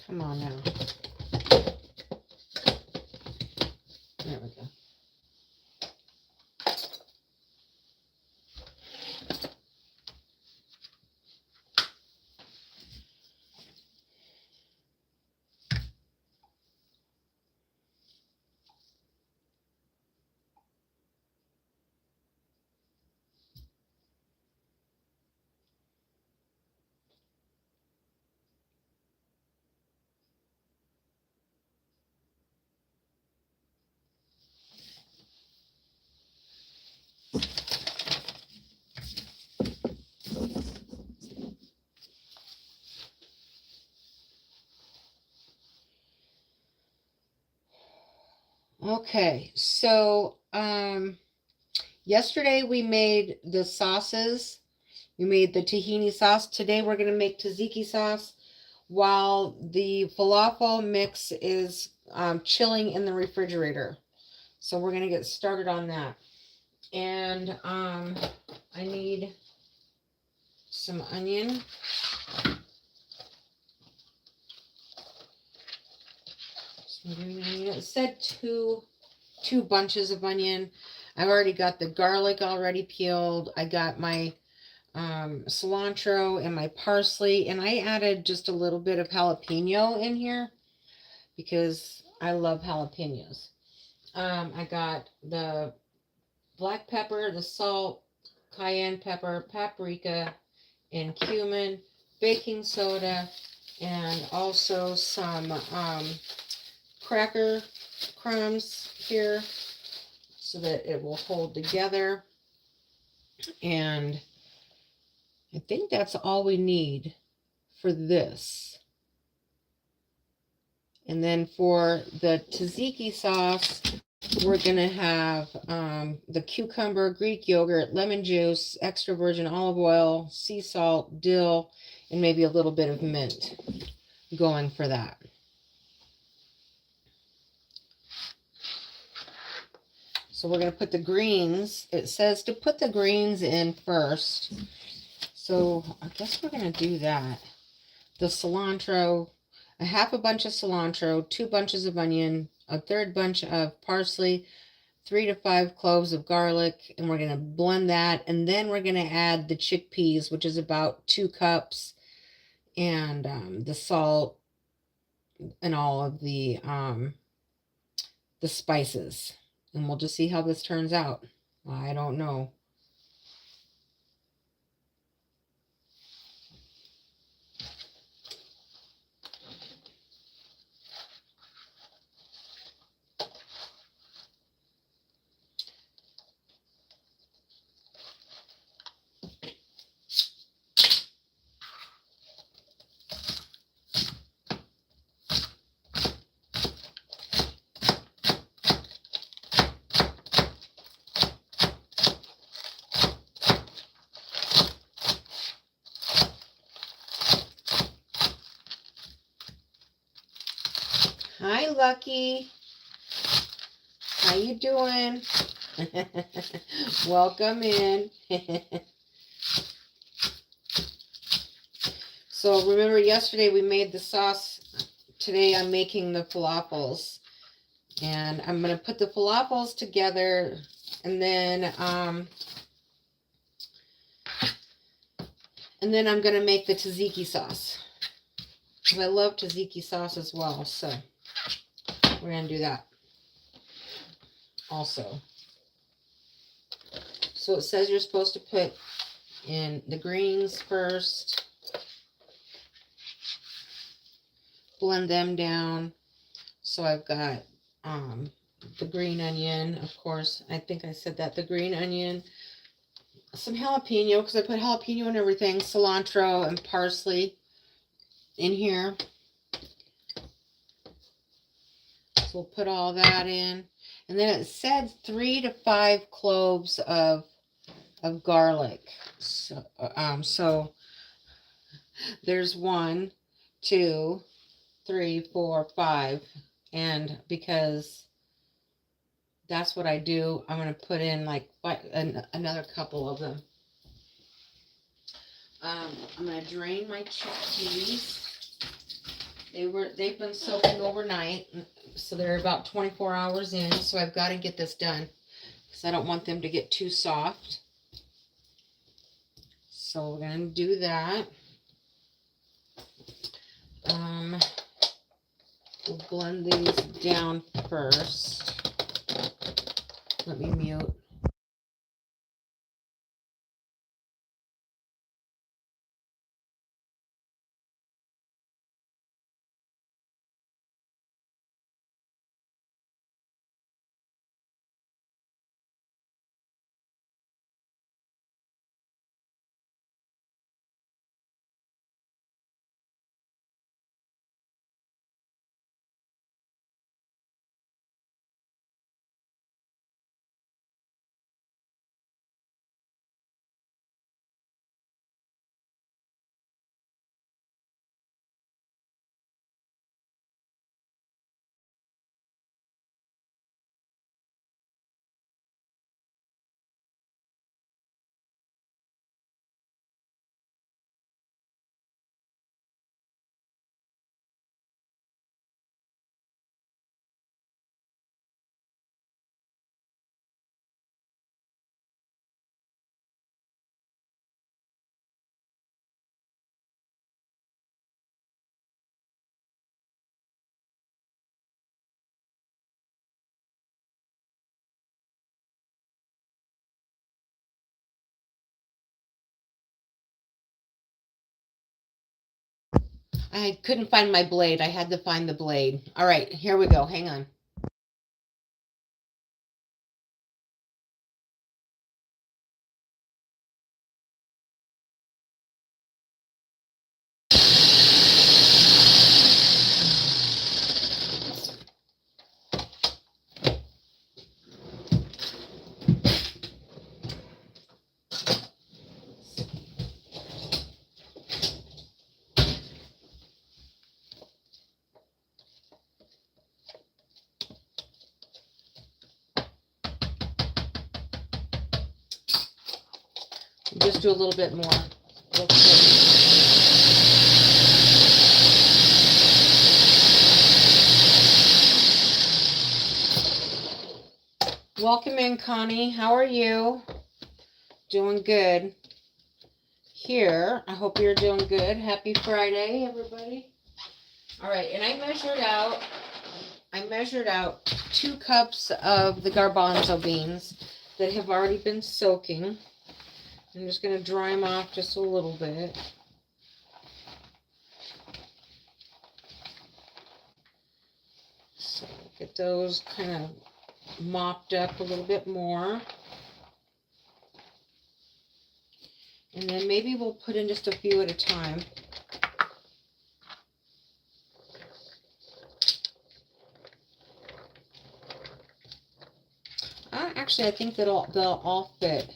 Come on now. There we go. Okay, so yesterday we made the sauces. We made the tahini sauce. Today we're going to make tzatziki sauce while the falafel mix is chilling in the refrigerator. So we're going to get started on that. And I need some onion. Some green onion. It said two bunches of onion. I've already got the garlic already peeled. I got my cilantro and my parsley, and I added just a little bit of jalapeno in here because I love jalapenos. I got the black pepper, the salt, cayenne pepper, paprika, and cumin, baking soda, and also some cracker crumbs here so that it will hold together. And I think that's all we need for this. And then for the tzatziki sauce, we're going to have the cucumber, Greek yogurt, lemon juice, extra virgin olive oil, sea salt, dill, and maybe a little bit of mint going for that. So we're going to put the greens. It says to put the greens in first. So I guess we're going to do that. The cilantro, a half a bunch of cilantro, 2 bunches of onion, a third bunch of parsley, 3 to 5 cloves of garlic, and we're going to blend that. And then we're going to add the chickpeas, which is about 2 cups, and the salt and all of the spices. And we'll just see how this turns out. I don't know. Hi, Lucky. How you doing? Welcome in. So remember yesterday we made the sauce. Today I'm making the falafels. And I'm going to put the falafels together, and then I'm going to make the tzatziki sauce. Because I love tzatziki sauce as well, so we're going to do that also. So it says you're supposed to put in the greens first. Blend them down. So I've got the green onion, of course. I think I said that. The green onion. Some jalapeno, because I put jalapeno in everything. Cilantro and parsley in here. So we'll put all that in. And then it said 3 to 5 cloves of garlic. So there's 1, 2, 3, 4, 5. And because that's what I do, I'm going to put in like another couple of them. I'm going to drain my chickpeas. They've been soaking overnight, so they're about 24 hours in, so I've got to get this done because I don't want them to get too soft. So we're going to do that. We'll blend these down first. Let me mute. I couldn't find my blade. I had to find the blade. All right, here we go. Hang on. Just do a little bit more. Real quick. Welcome in, Connie. How are you? Doing good. Here, I hope you're doing good. Happy Friday, everybody. All right, and I measured out 2 cups of the garbanzo beans that have already been soaking. I'm just going to dry them off just a little bit. So get those kind of mopped up a little bit more. And then maybe we'll put in just a few at a time. Actually, I think they'll all fit.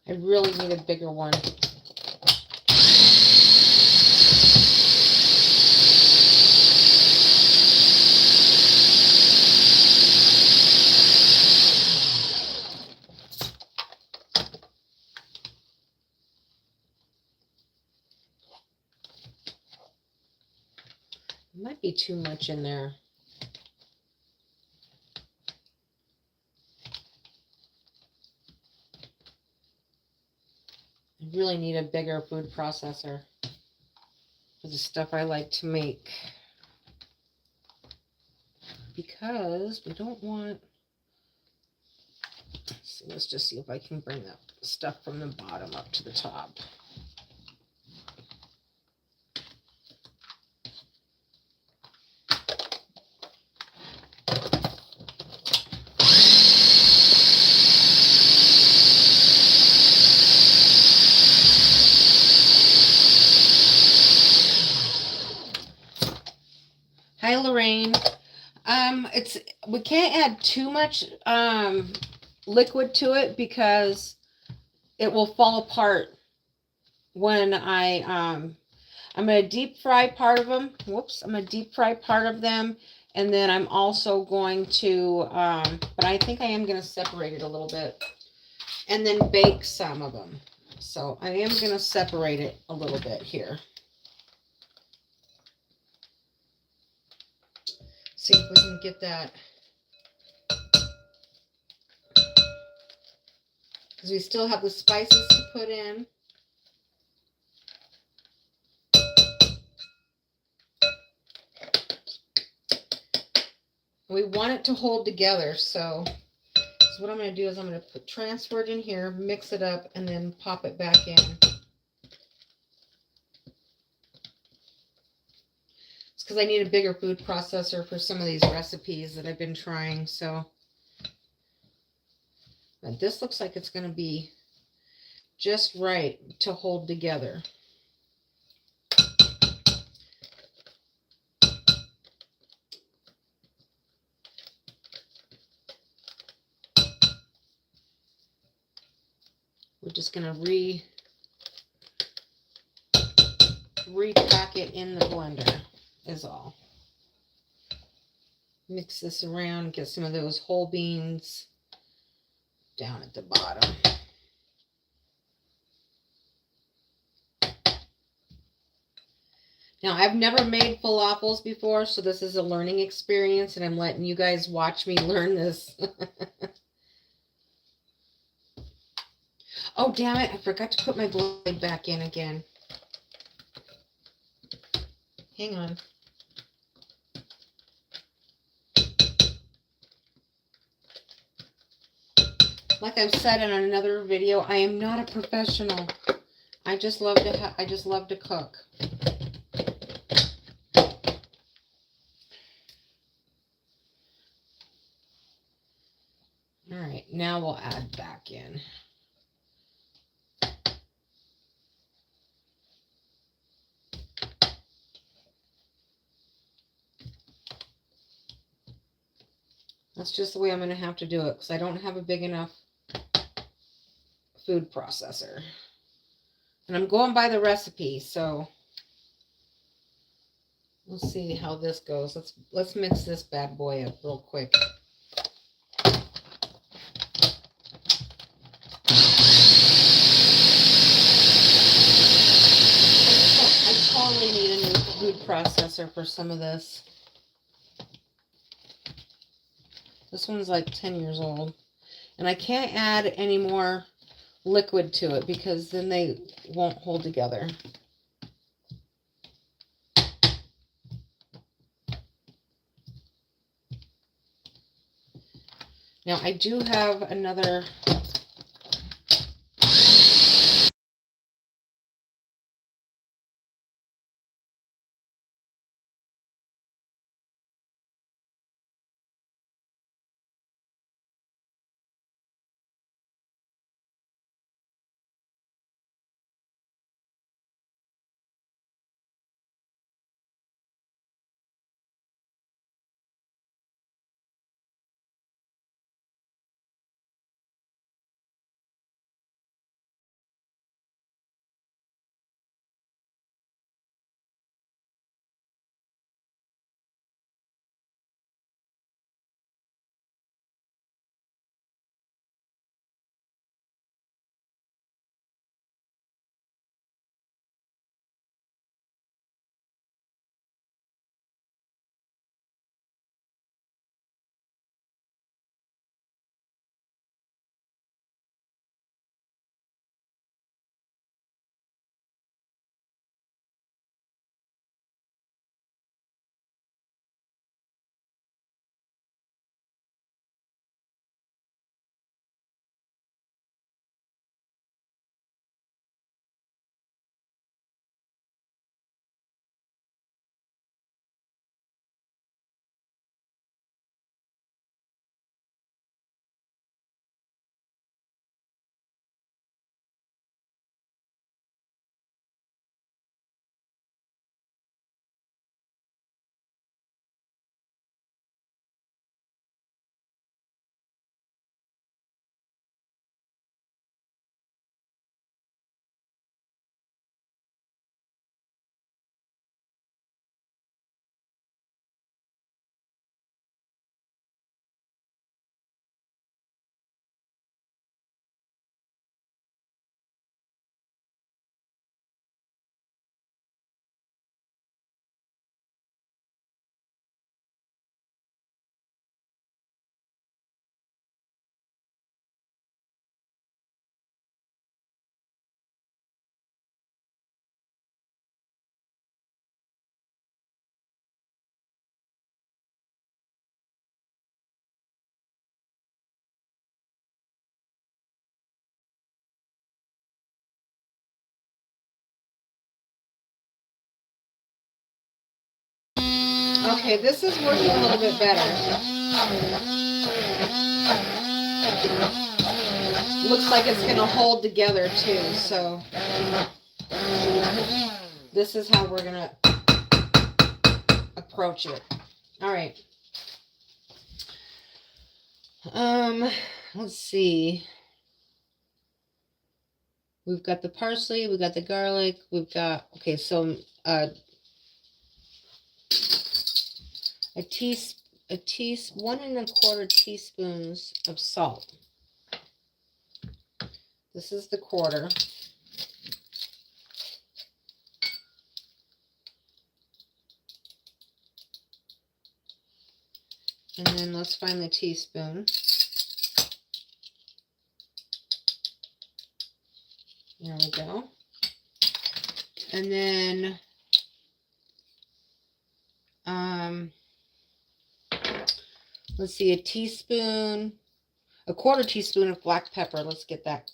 I really need a bigger one. Might be too much in there. I really need a bigger food processor for the stuff I like to make. Because we don't want... So let's just see if I can bring that stuff from the bottom up to the top. we can't add too much liquid to it because it will fall apart when I'm going to deep fry part of them. Whoops, I'm going to deep fry part of them. And then I'm also going to, but I think I am going to separate it a little bit. And then bake some of them. So I am going to separate it a little bit here. See if we can get that. Because we still have the spices to put in. We want it to hold together, so what I'm going to do is I'm going to transfer it in here, mix it up, and then pop it back in. It's because I need a bigger food processor for some of these recipes that I've been trying, so. But this looks like it's going to be just right to hold together. We're just going to repack it in the blender is all. Mix this around, get some of those whole beans down at the bottom. Now, I've never made falafels before, so this is a learning experience, and I'm letting you guys watch me learn this. Oh, damn it. I forgot to put my blade back in again. Hang on. Like I've said in another video, I am not a professional. I just love to cook. All right, now we'll add back in. That's just the way I'm going to have to do it because I don't have a big enough food processor. And I'm going by the recipe, so we'll see how this goes. Let's mix this bad boy up real quick. I totally need a new food processor for some of this. This one's like 10 years old. And I can't add any more liquid to it because then they won't hold together. Now I do have another Okay, this is working a little bit better. Looks like it's going to hold together too, so this is how we're going to approach it. All right. Let's see. We've got the parsley, we've got the garlic, we've got, okay, so one and a quarter teaspoons of salt. This is the quarter. And then let's find the teaspoon. There we go. And then let's see, a quarter teaspoon of black pepper. Let's get that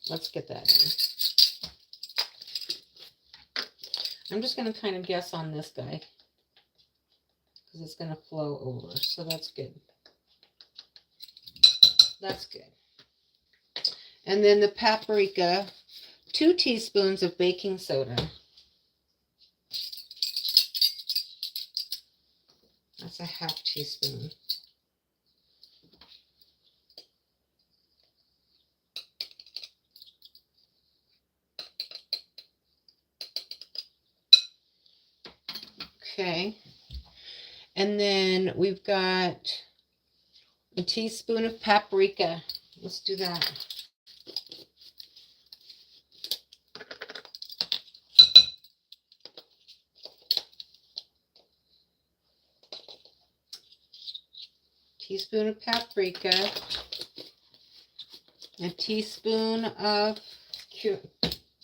in. I'm just going to kind of guess on this guy because it's going to flow over. So that's good. That's good. And then the paprika, 2 teaspoons of baking soda. That's a half teaspoon. Okay. And then we've got a teaspoon of paprika. Let's do that. Teaspoon of paprika. A teaspoon of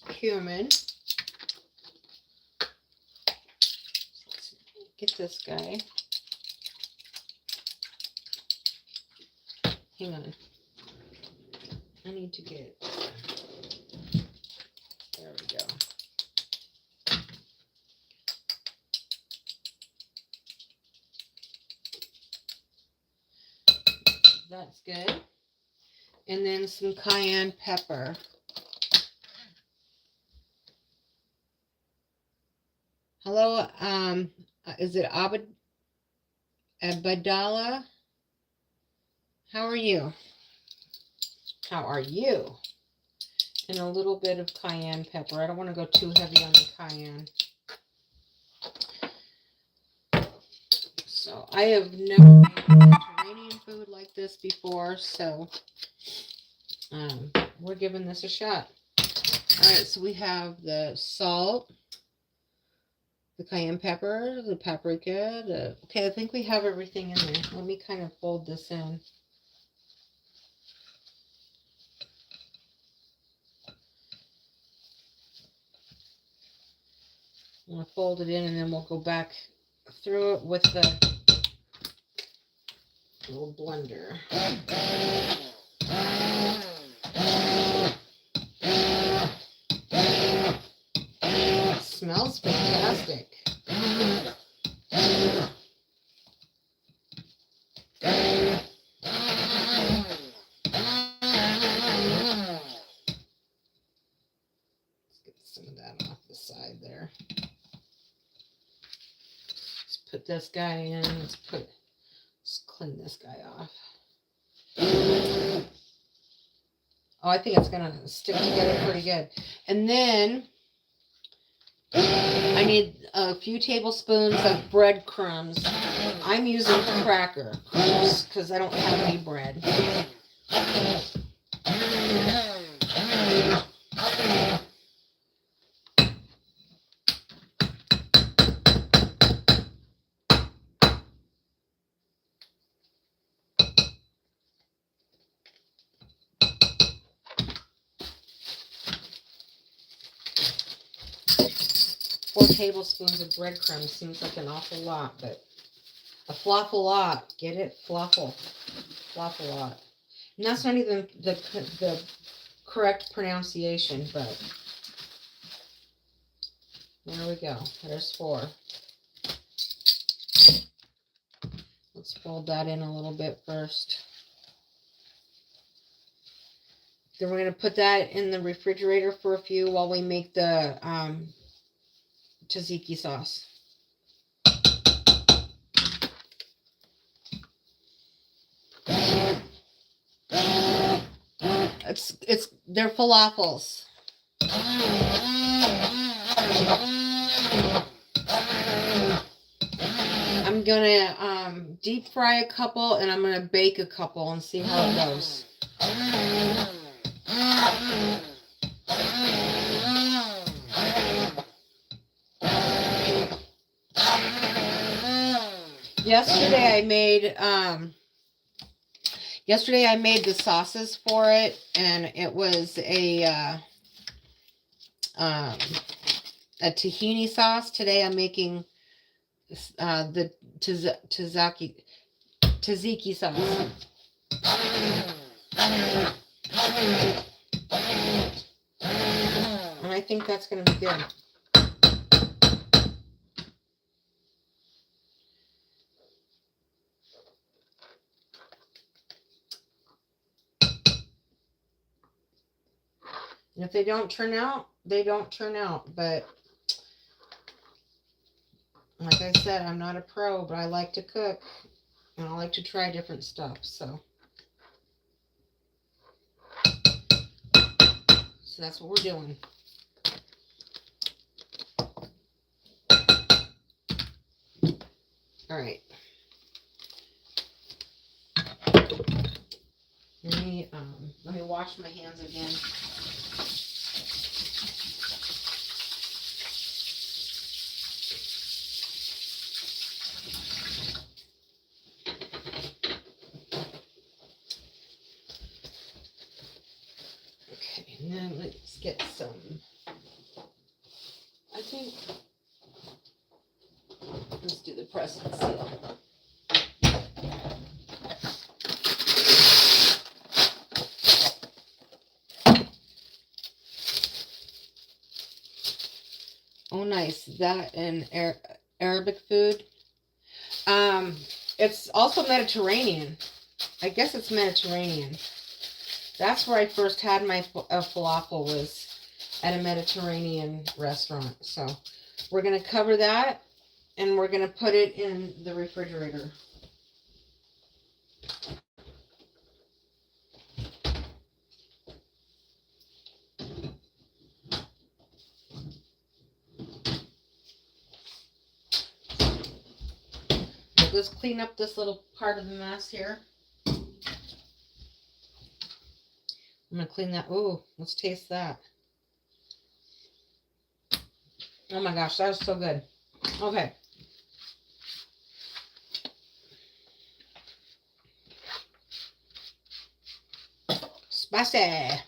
cumin. Let's get this guy. Hang on. I need to get, there we go. That's good. And then some cayenne pepper. Hello, is it Abadala? How are you? How are you? And a little bit of cayenne pepper. I don't want to go too heavy on the cayenne. So I have never made Mediterranean food like this before, so we're giving this a shot. All right, so we have the salt, the cayenne pepper, the paprika, okay, I think we have everything in there. Let me kind of fold this in. I'm going to fold it in and then we'll go back through it with the little blender. It smells fantastic. Let's get some of that off the side there. Let's put this guy in. Let's clean this guy off. Oh, I think it's going to stick together pretty good. And then I need a few tablespoons of breadcrumbs. I'm using cracker crumbs because I don't have any bread. 4 tablespoons of breadcrumbs seems like an awful lot, but a flop-a-lot. Get it? Flop-a-lot. And that's not even the correct pronunciation, but there we go. There's 4. Let's fold that in a little bit first. Then we're going to put that in the refrigerator for a few while we make the tzatziki sauce. They're falafels. I'm gonna deep fry a couple and I'm gonna bake a couple and see how it goes. Yesterday I made the sauces for it, and it was a tahini sauce. Today I'm making the tzatziki sauce. And I think that's going to be good. And if they don't turn out, they don't turn out. But like I said, I'm not a pro, but I like to cook. And I like to try different stuff. So that's what we're doing. All right. Let me wash my hands again. Okay, and then let's get some. I think let's do the press and seal. Oh, nice. That and Arabic food. It's also Mediterranean. I guess it's Mediterranean. That's where I first had my falafel, was at a Mediterranean restaurant. So we're going to cover that, and we're going to put it in the refrigerator. Let's clean up this little part of the mess here. I'm going to clean that. Ooh, let's taste that. Oh my gosh, that was so good. Okay. Spicy.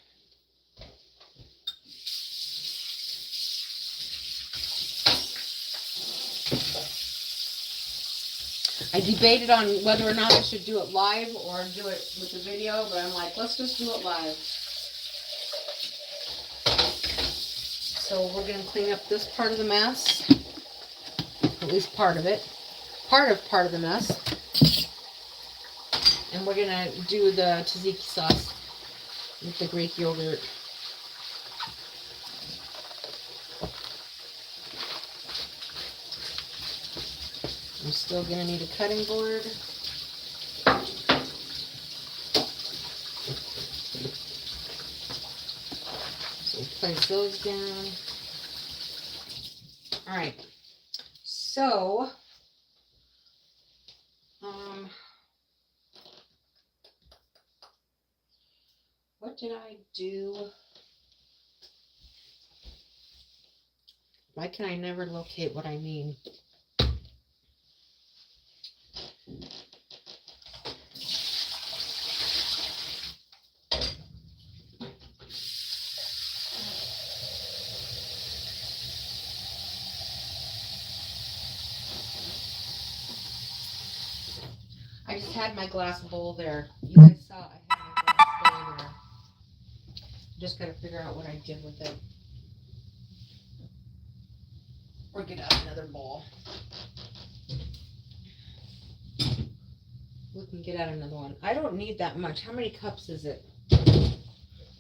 I debated on whether or not I should do it live or do it with the video, but I'm like, let's just do it live. So we're going to clean up this part of the mess. At least part of it. Part of the mess. And we're going to do the tzatziki sauce with the Greek yogurt. I'm still going to need a cutting board. So we'll place those down. All right. So, what did I do? Why can I never locate what I mean? I just had my glass bowl there. You guys saw I had my glass bowl there. Just got to figure out what I did with it. Or get out another bowl. We can get out another one. I don't need that much. How many cups is it?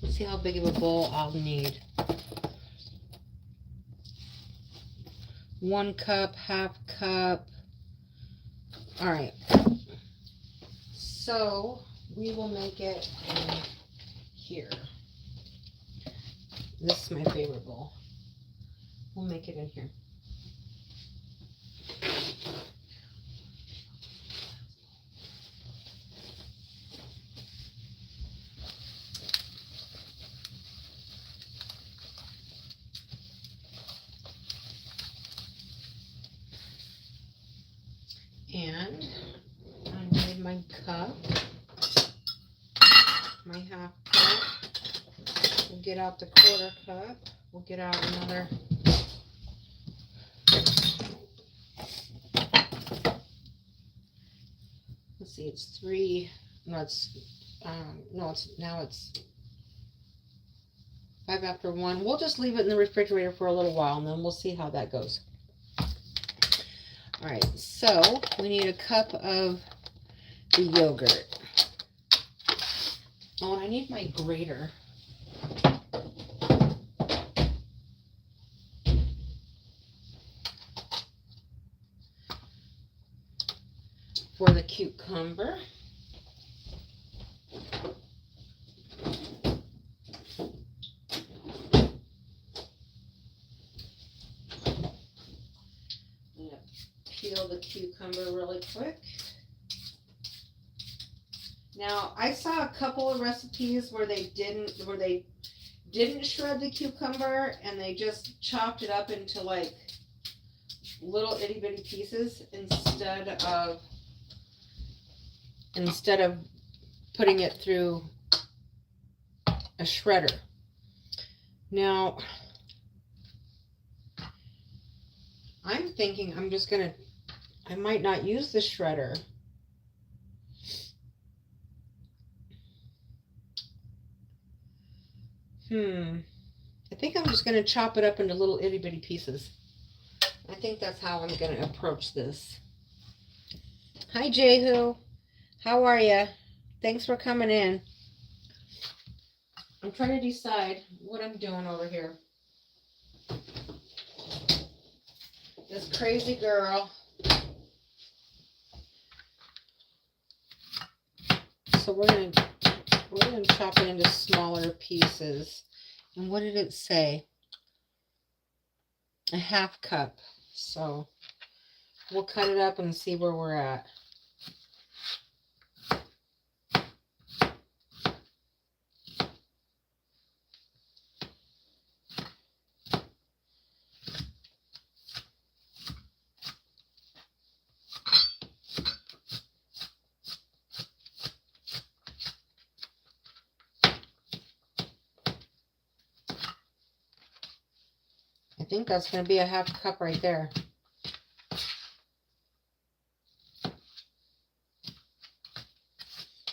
Let's see how big of a bowl I'll need. 1 cup, half cup. All right. So we will make it in here. This is my favorite bowl. We'll make it in here. And I need my cup, my half cup. We'll get out the 1/4 cup. We'll get out another. Let's see, it's 3. No, it's now it's 5 after 1. We'll just leave it in the refrigerator for a little while, and then we'll see how that goes. All right, so we need a cup of the yogurt. Oh, and I need my grater. For the cucumber. Peel the cucumber really quick. Now, I saw a couple of recipes where they didn't shred the cucumber and they just chopped it up into like little itty bitty pieces instead of putting it through a shredder. Now, I'm thinking I might not use the shredder. I think I'm just going to chop it up into little itty bitty pieces. I think that's how I'm going to approach this. Hi, Jehu. How are you? Thanks for coming in. I'm trying to decide what I'm doing over here. This crazy girl. So we're gonna chop it into smaller pieces. And what did it say? A half cup. So we'll cut it up and see where we're at. I think that's going to be a half cup right there.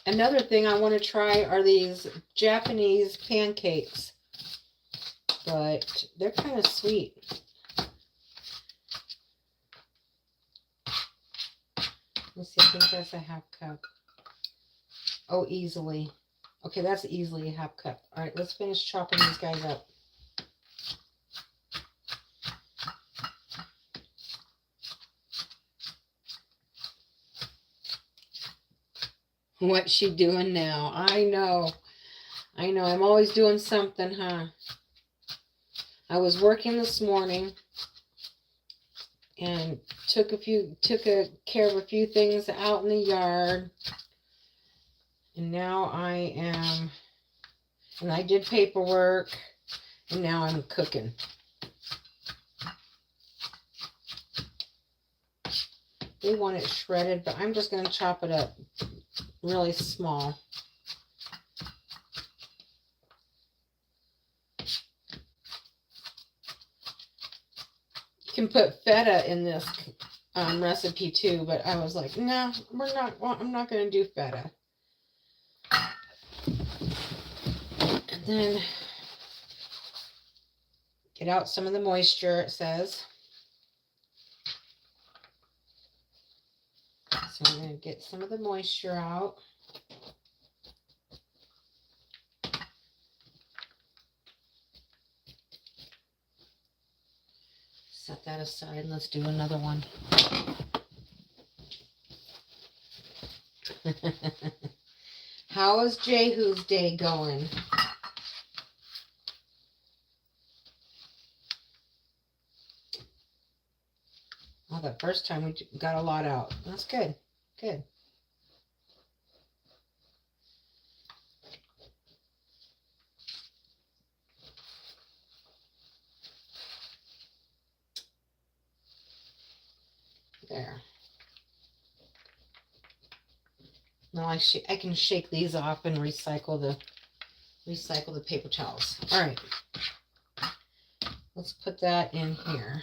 Another thing I want to try are these Japanese pancakes, but they're kind of sweet. Let's see, I think that's a half cup. Oh, easily. Okay, that's easily a half cup. All right, let's finish chopping these guys up. What's she doing now? I know. I'm always doing something, huh? I was working this morning and took care of a few things out in the yard. And now I did paperwork, and now I'm cooking. They want it shredded, but I'm just going to chop it up really small. You can put feta in this recipe too, but I was like, no, I'm not going to do feta. And then get out some of the moisture, it says. So I'm going to get some of the moisture out. Set that aside. Let's do another one. How is Jehu's day going? Oh, the first time we got a lot out. That's good. Good. There. Now I can shake these off and recycle the paper towels. All right. Let's put that in here.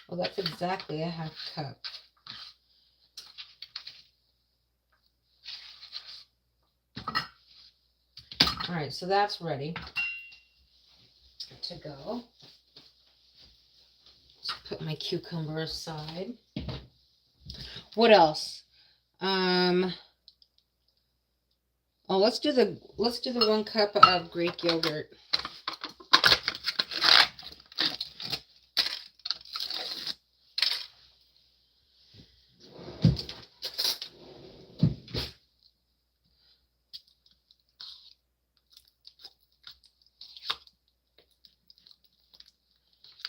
Well, that's exactly a half cup. All right, so that's ready to go. Let's put my cucumber aside. What else? Oh, let's do the 1 cup of Greek yogurt.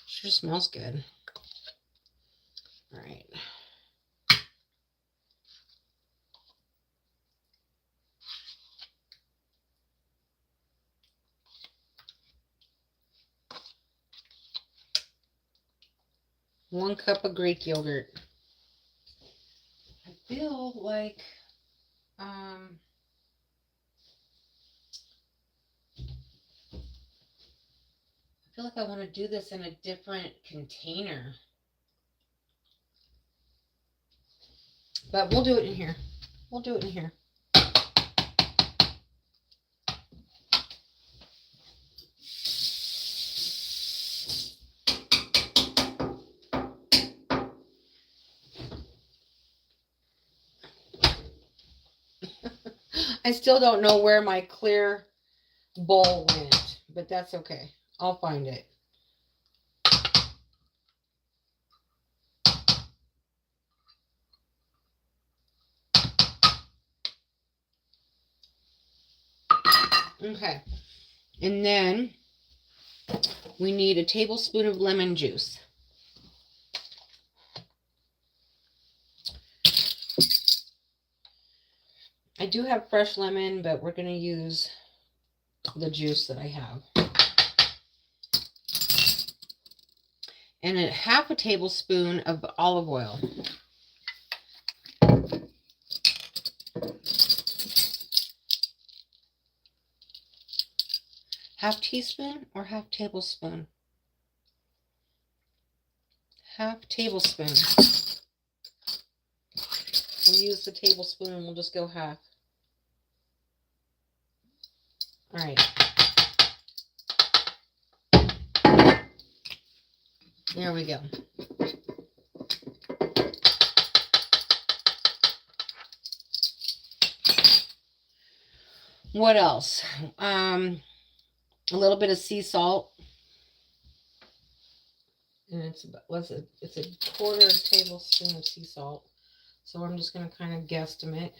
Sure smells good. All right. One cup of Greek yogurt. I feel like I want to do this in a different container. But we'll do it in here. We'll do it in here. I still don't know where my clear bowl went, but that's okay. I'll find it. Okay. And then we need a tablespoon of lemon juice. I do have fresh lemon, but we're going to use the juice that I have. And a half a tablespoon of olive oil. Half teaspoon or half tablespoon? Half tablespoon. We'll use the tablespoon and we'll just go half. All right. There we go. What else? A little bit of sea salt. And it's a quarter tablespoon of sea salt. So I'm just going to kind of guesstimate.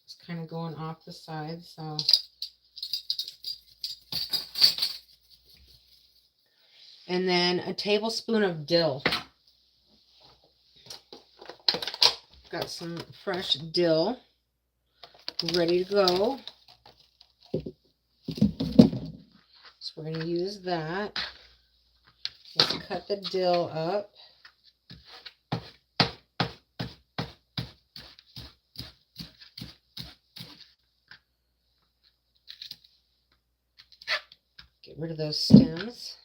It's kind of going off the side, so. And then a tablespoon of dill. Got some fresh dill ready to go. So we're going to use that. Let's cut the dill up. Get rid of those stems.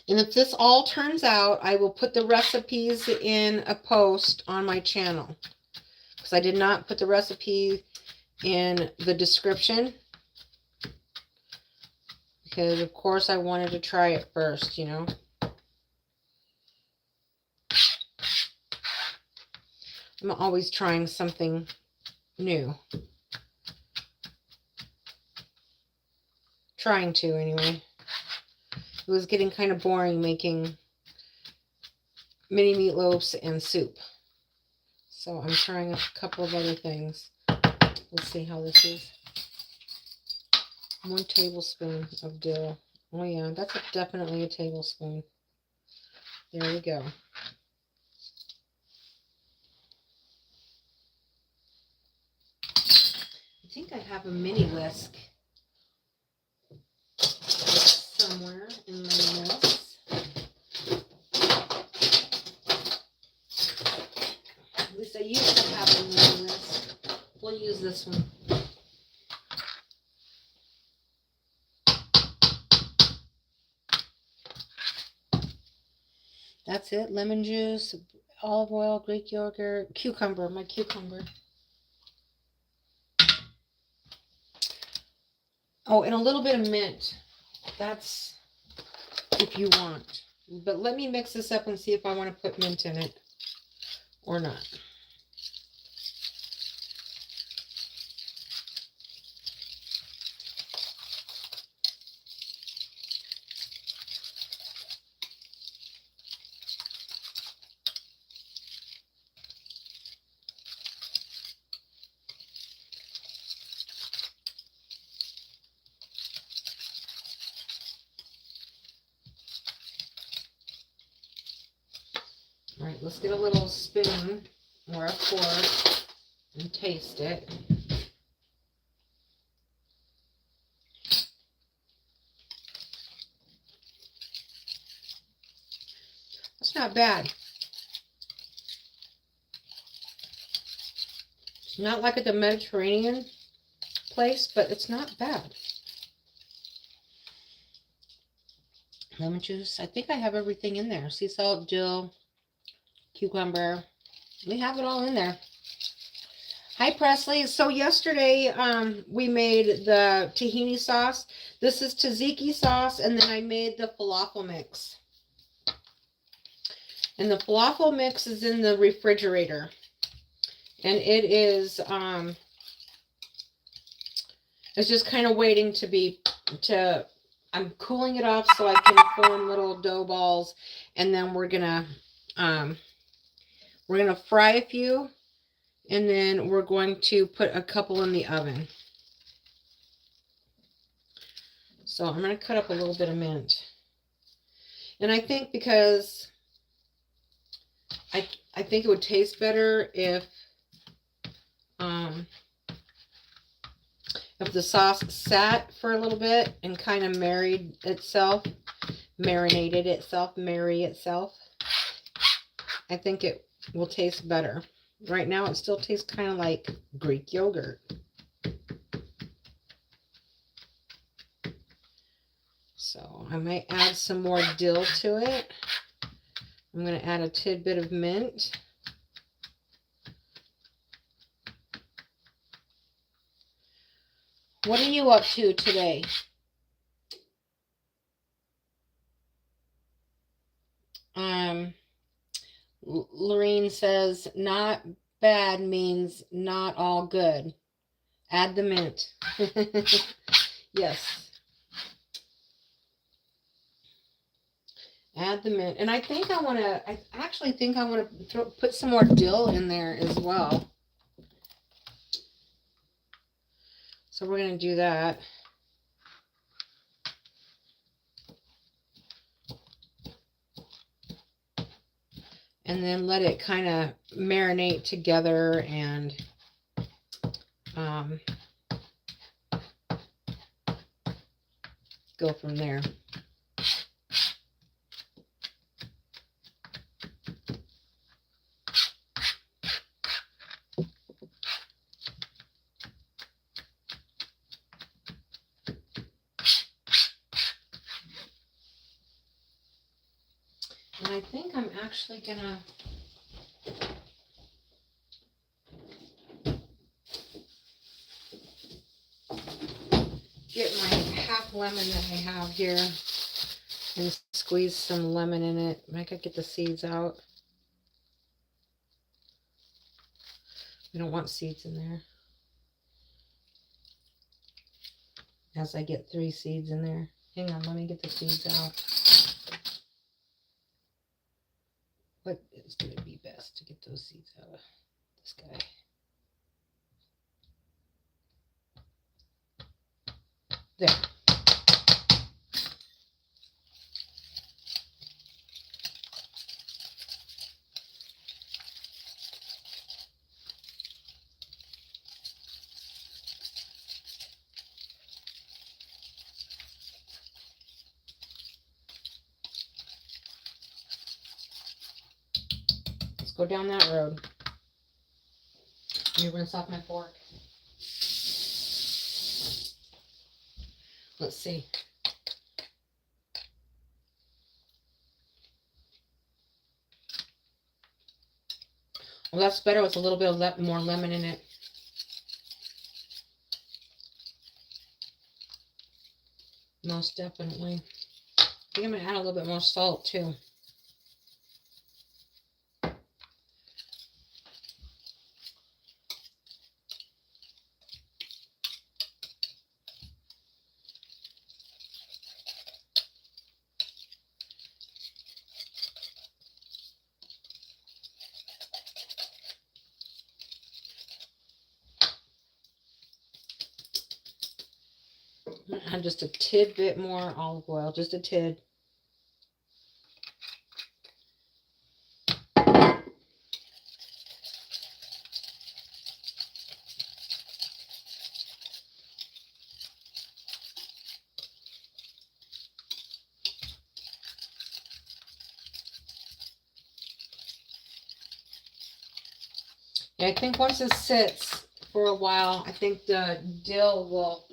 And if this all turns out, I will put the recipes in a post on my channel. Because I did not put the recipe in the description. Because, of course, I wanted to try it first, you know. I'm always trying something new. Trying to, anyway. It was getting kind of boring making mini meatloaves and soup. So I'm trying a couple of other things. Let's see how this is. 1 tablespoon of dill. Oh yeah, that's definitely a tablespoon. There we go. I think I have a mini whisk somewhere in my notes. At least I used to have a mini whisk. We'll use this one. That's it. Lemon juice, olive oil, Greek yogurt, cucumber, my cucumber. Oh, and a little bit of mint. That's if you want. But let me mix this up and see if I want to put mint in it or not. All right, let's get a little spoon or a fork and taste it. That's not bad. It's not like at the Mediterranean place, but it's not bad. Lemon juice. I think I have everything in there. Sea salt, dill, cucumber. We have it all in there. Hi, Presley. So yesterday we made the tahini sauce. This is tzatziki sauce, and then I made the falafel mix. And the falafel mix is in the refrigerator. And it is, it's just kind of waiting I'm cooling it off so I can form little dough balls. And then we're gonna fry a few. And then we're going to put a couple in the oven. So I'm going to cut up a little bit of mint. And I think because I think it would taste better if the sauce sat for a little bit and kind of marinated itself. I think it will taste better. Right now it still tastes kind of like Greek yogurt. So I might add some more dill to it. I'm going to add a tidbit of mint. What are you up to today? Lorene says, not bad means not all good. Add the mint. Yes. Add the mint. And I actually think I want to put some more dill in there as well. So we're going to do that. And then let it kind of marinate together and go from there. And I think I'm actually gonna get my half lemon that I have here and squeeze some lemon in it. I could get the seeds out. We don't want seeds in there. As I get 3 seeds in there. Hang on, let me get the seeds out. What is going to be best to get those seeds out of this guy? There. Let's go down that road. Let me rinse off my fork. Let's see. Well, that's better with a little bit of more lemon in it. Most definitely. I think I'm going to add a little bit more salt too. And just a tidbit more olive oil, just a tid. Yeah, I think once this sits for a while, I think the dill will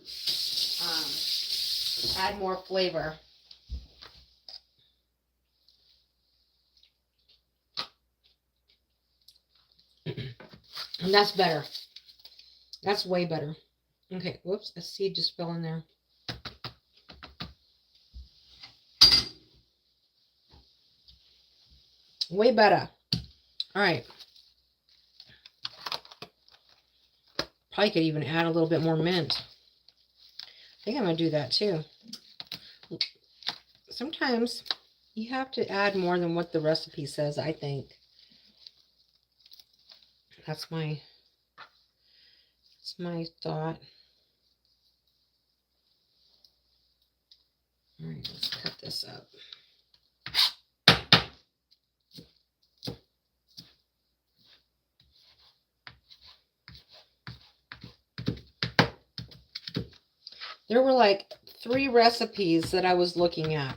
add more flavor. And that's better. That's way better. Okay, whoops, a seed just fell in there. Way better. All right. Probably could even add a little bit more mint. I think I'm going to do that too. Sometimes you have to add more than what the recipe says, I think. That's my thought. All right, let's cut this up. There were like 3 recipes that I was looking at.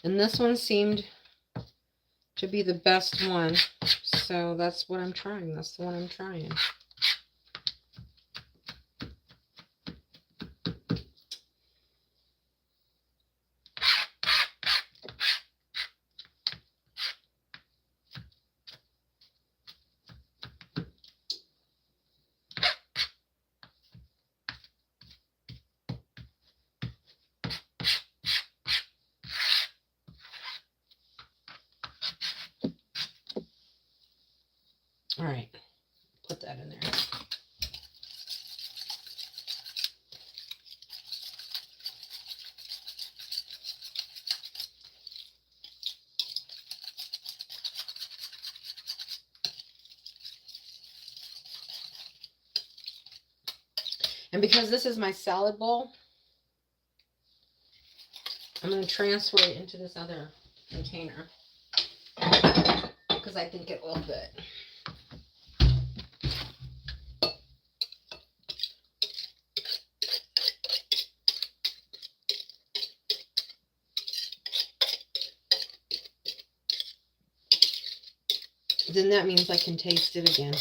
And this one seemed to be the best one. So that's what I'm trying. That's the one I'm trying. All right, put that in there. And because this is my salad bowl, I'm going to transfer it into this other container because I think it will fit. Then that means I can taste it again.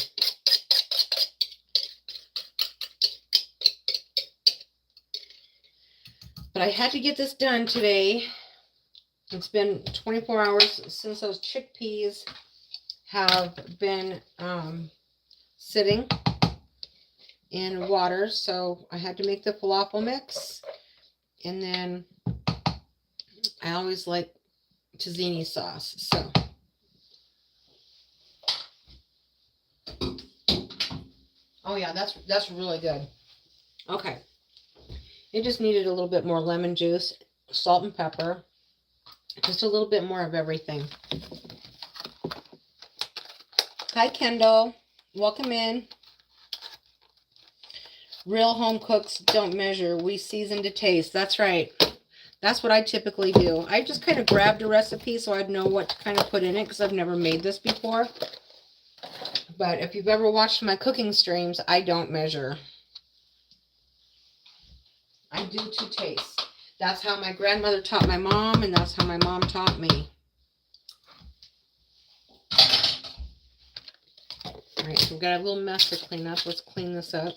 But I had to get this done today It's been 24 hours since those chickpeas have been sitting in water. So I had to make the falafel mix. And then I always like tzatziki sauce. So oh yeah, that's really good. Okay. It just needed a little bit more lemon juice, salt and pepper, just a little bit more of everything. Hi, Kendall. Welcome in. Real home cooks don't measure. We season to taste. That's right. That's what I typically do. I just kind of grabbed a recipe so I'd know what to kind of put in it because I've never made this before. But if you've ever watched my cooking streams, I don't measure. I do to taste. That's how my grandmother taught my mom, and that's how my mom taught me. All right, so we've got a little mess to clean up. Let's clean this up.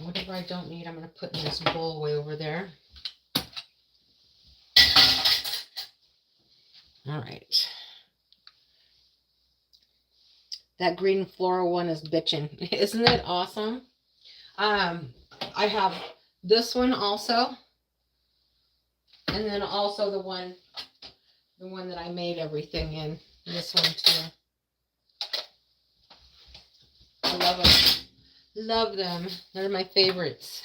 Whatever I don't need, I'm going to put in this bowl way over there. All right. That green floral one is bitchin'. Isn't it awesome? I have this one also. And then also the one that I made everything in. This one too. I love them. Love them. They're my favorites.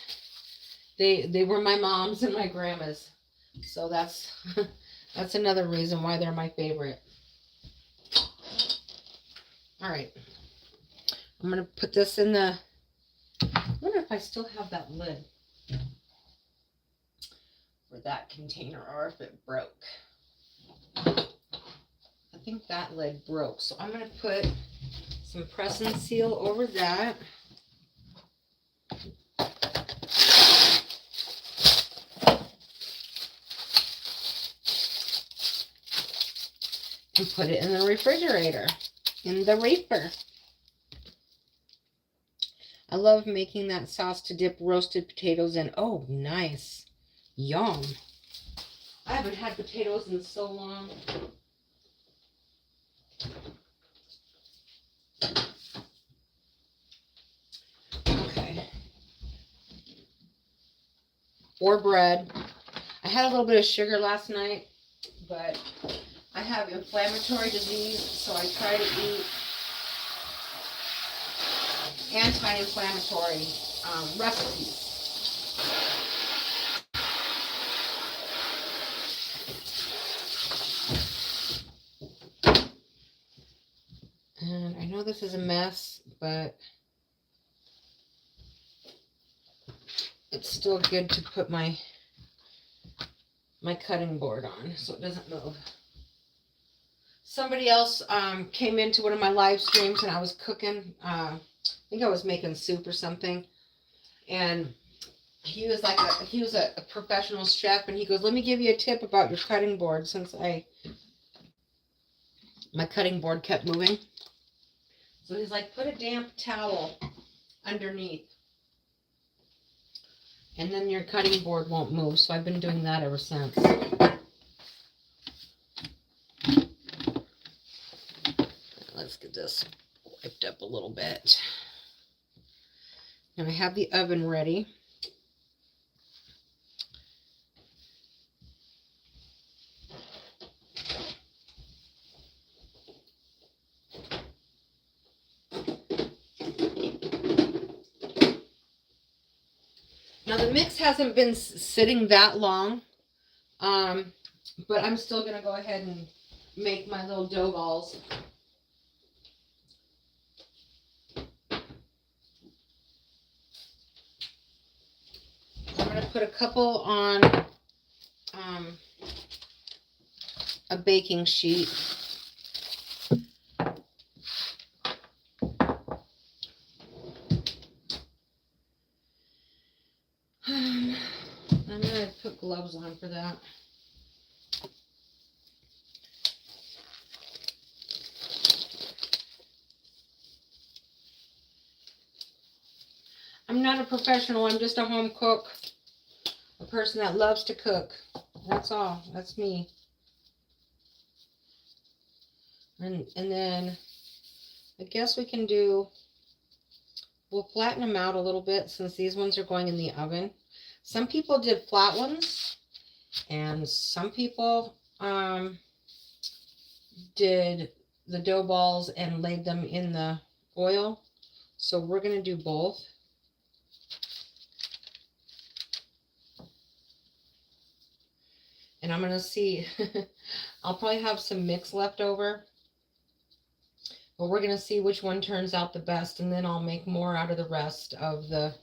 They were my mom's and my grandma's. So that's that's another reason why they're my favorite. All right. I'm going to put this in the... I wonder if I still have that lid for that container or if it broke. I think that lid broke. So I'm going to put some press and seal over that. And put it in the refrigerator. In the reefer. I love making that sauce to dip roasted potatoes in. Oh, nice. Yum. I haven't had potatoes in so long. Okay. Or bread. I had a little bit of sugar last night, but I have inflammatory disease, so I try to eat anti-inflammatory recipes. And I know this is a mess, but it's still good to put my cutting board on so it doesn't move. Somebody else came into one of my live streams and I was cooking. I think I was making soup or something. And he was like a professional chef, and he goes, "Let me give you a tip about your cutting board," since my cutting board kept moving. So he's like, "Put a damp towel underneath, and then your cutting board won't move." So I've been doing that ever since. Let's get this wiped up a little bit. And I have the oven ready. Now the mix hasn't been sitting that long, but I'm still going to go ahead and make my little dough balls. I'm going to put a couple on a baking sheet. I'm going to put gloves on for that. I'm not a professional. I'm just a home cook. A person that loves to cook. That's all. That's me. And then I guess we can do, we'll flatten them out a little bit since these ones are going in the oven. Some people did flat ones, and some people did the dough balls and laid them in the oil. So we're going to do both. And I'm going to see, I'll probably have some mix left over. But we're going to see which one turns out the best, and then I'll make more out of the rest of the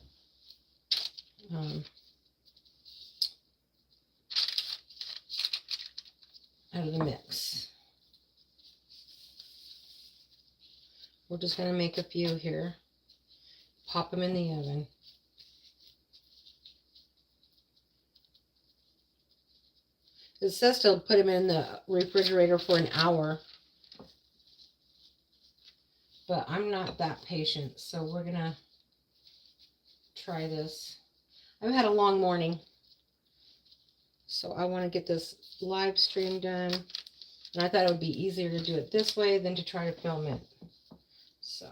mix. We're just going to make a few here. Pop them in the oven. It says to put them in the refrigerator for an hour. But I'm not that patient, so we're going to try this. I've had a long morning, so I want to get this live stream done. And I thought it would be easier to do it this way than to try to film it. So...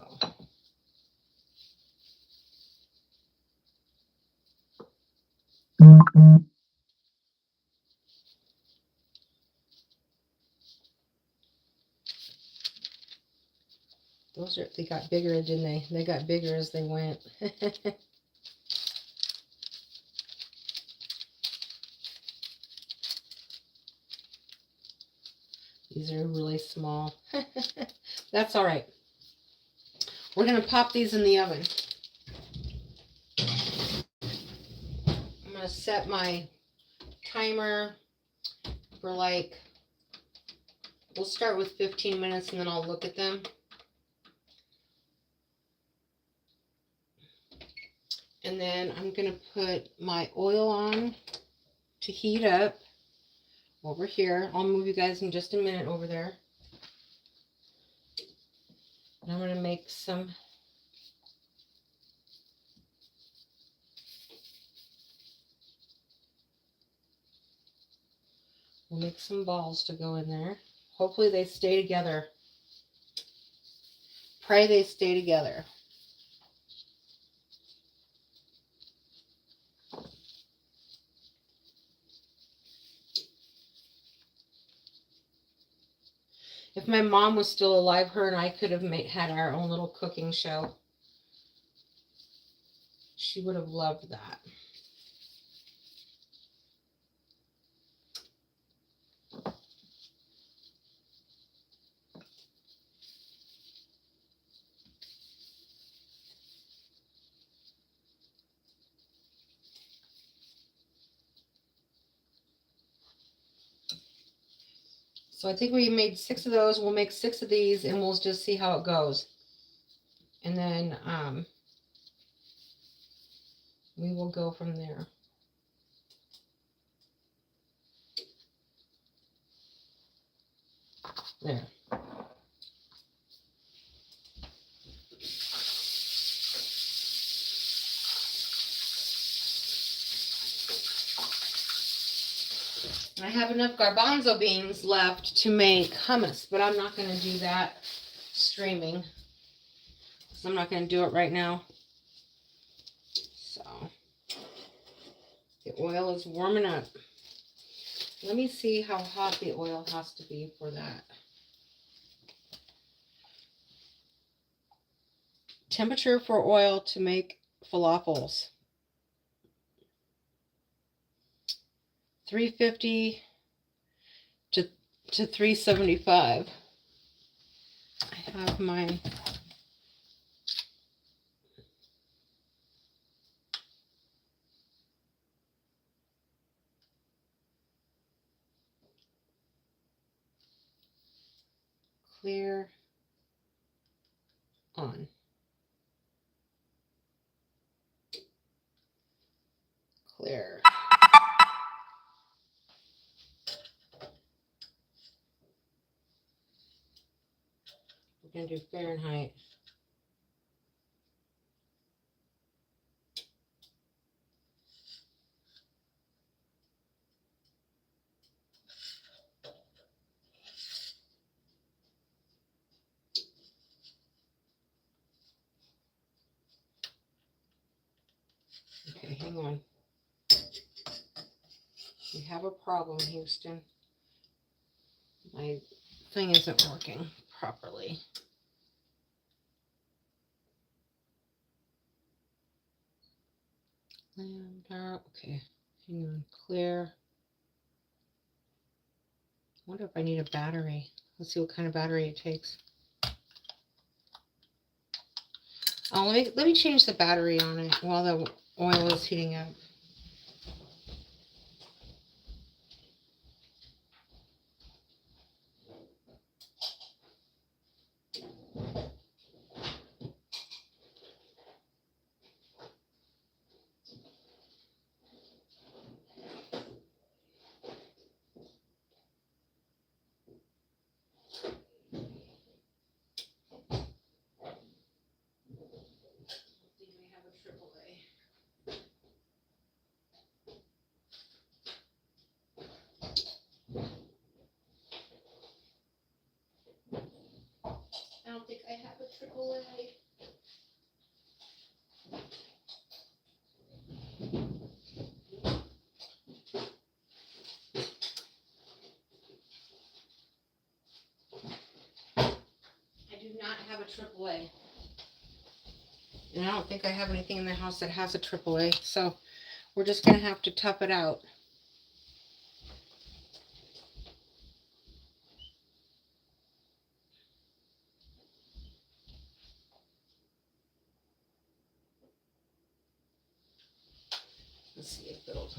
they got bigger, didn't they? They got bigger as they went. These are really small. That's all right. We're going to pop these in the oven. I'm going to set my timer for we'll start with 15 minutes and then I'll look at them. And then I'm going to put my oil on to heat up over here. I'll move you guys in just a minute over there. And I'm going to make some we'll make some balls to go in there. Hopefully they stay together. Pray they stay together. If my mom was still alive, her and I could have had our own little cooking show. She would have loved that. So I think we made 6 of those. We'll make 6 of these and we'll just see how it goes. And then we will go from there. There. I have enough garbanzo beans left to make hummus, but I'm not going to do that streaming. So I'm not going to do it right now. So the oil is warming up. Let me see how hot the oil has to be for that. Temperature for oil to make falafels. 350 to 375. I have my clear on. Clear. We're going to do Fahrenheit. hang on. We have a problem, Houston. My thing isn't working properly. Okay, hang on. Clear. I wonder if I need a battery. Let's see what kind of battery it takes. Oh, let me change the battery on it while the oil is heating up. I don't think I have a AAA. I do not have a AAA. And I don't think I have anything in the house that has a AAA. So we're just going to have to tough it out.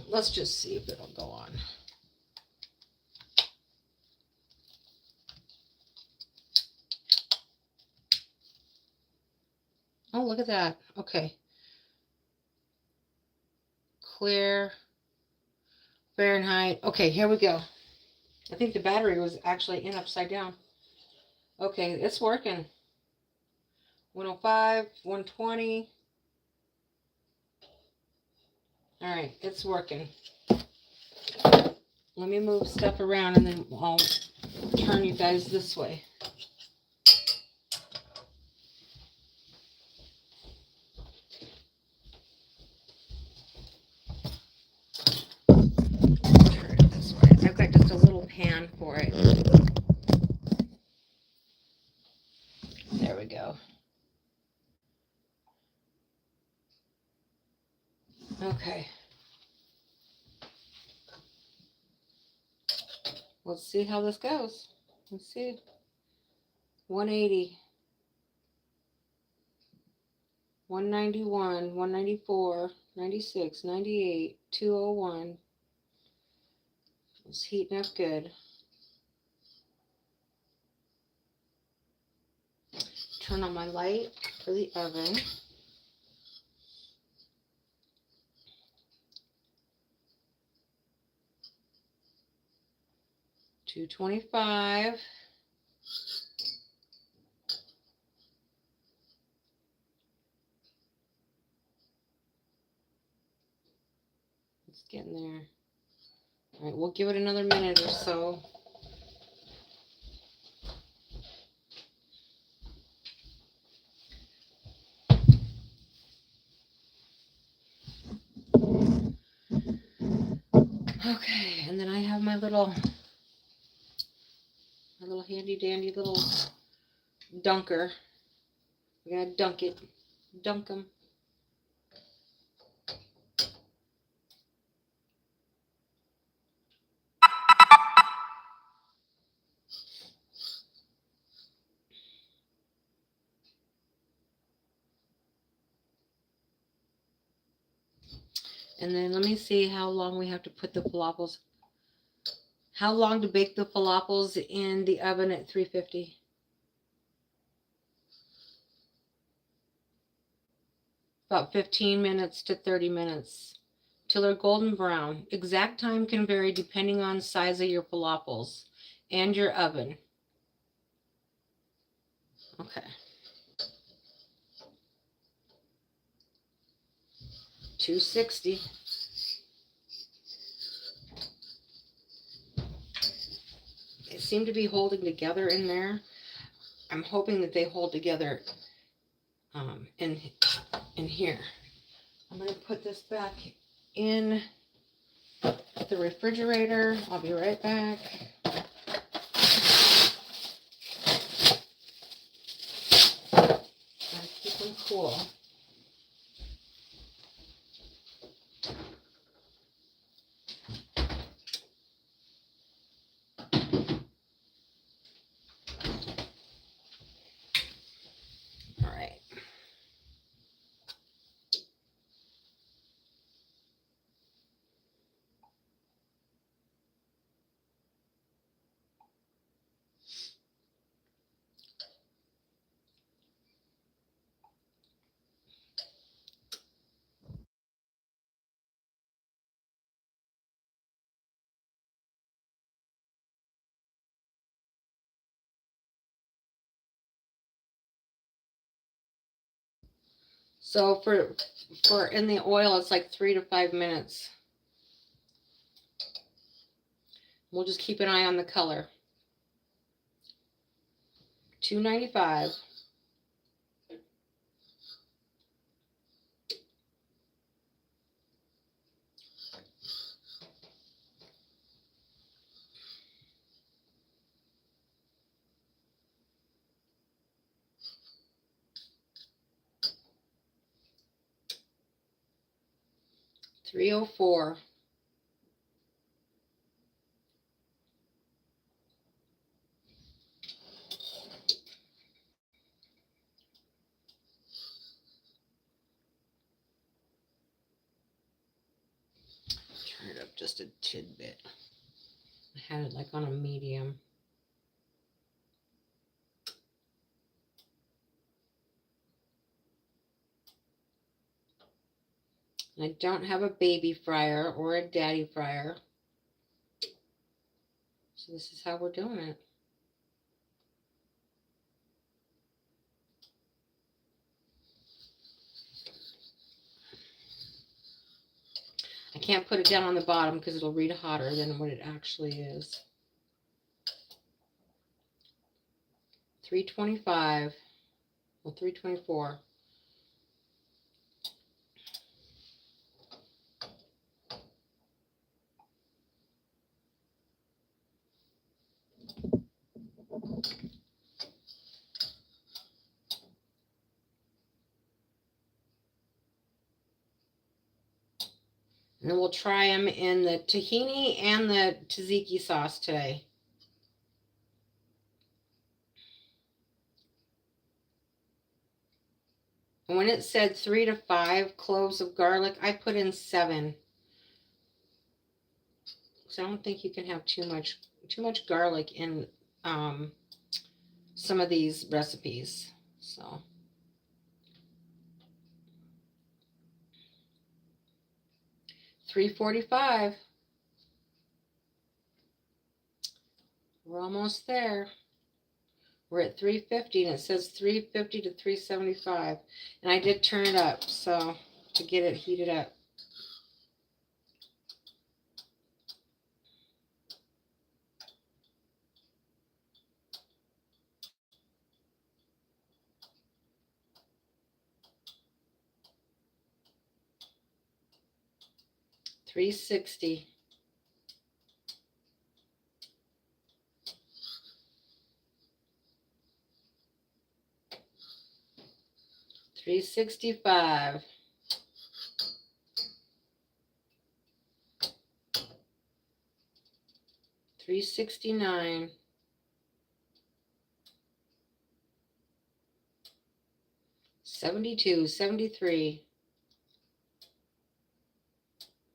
Let's just see if it'll go on. Oh, look at that. Okay. Clear. Fahrenheit. Okay, here we go. I think the battery was actually in upside down. Okay, it's working. 105, 120. All right, it's working. Let me move stuff around and then I'll turn you guys this way. Turn it this way. I've got just a little pan for it. There we go. Okay. Let's see how this goes. Let's see. 180. 191, 194, 96, 98, 201. It's heating up good. Turn on my light for the oven. $225. It's getting there. All right, we'll give it another minute or so. Okay, and then I have my little handy dandy little dunker. We're gonna dunk it. Dunk them. And then let me see how long we have to put the falafels. How long to bake the falafels in the oven at 350? About 15 minutes to 30 minutes till they're golden brown. Exact time can vary depending on size of your falafels and your oven. Okay. 260. They seem to be holding together in there. I'm hoping that they hold together in here. I'm going to put this back in the refrigerator. I'll be right back. Gotta keep them cool. All right. So for in the oil, it's like 3 to 5 minutes. We'll just keep an eye on the color. $2.95. $3.04. Turn it up just a tidbit. I had it like on a medium. I don't have a baby fryer or a daddy fryer. So this is how we're doing it. I can't put it down on the bottom because it'll read hotter than what it actually is. $3.25. Well, $3.24. And then we'll try them in the tahini and the tzatziki sauce today. And when it said 3 to 5 cloves of garlic, I put in 7. So I don't think you can have too much garlic in some of these recipes. So $3.45. We're almost there. We're at $3.50 and it says $3.50 to $3.75. And I did turn it up so to get it heated up. $3.60. $3.65. $3.69. $72, $73,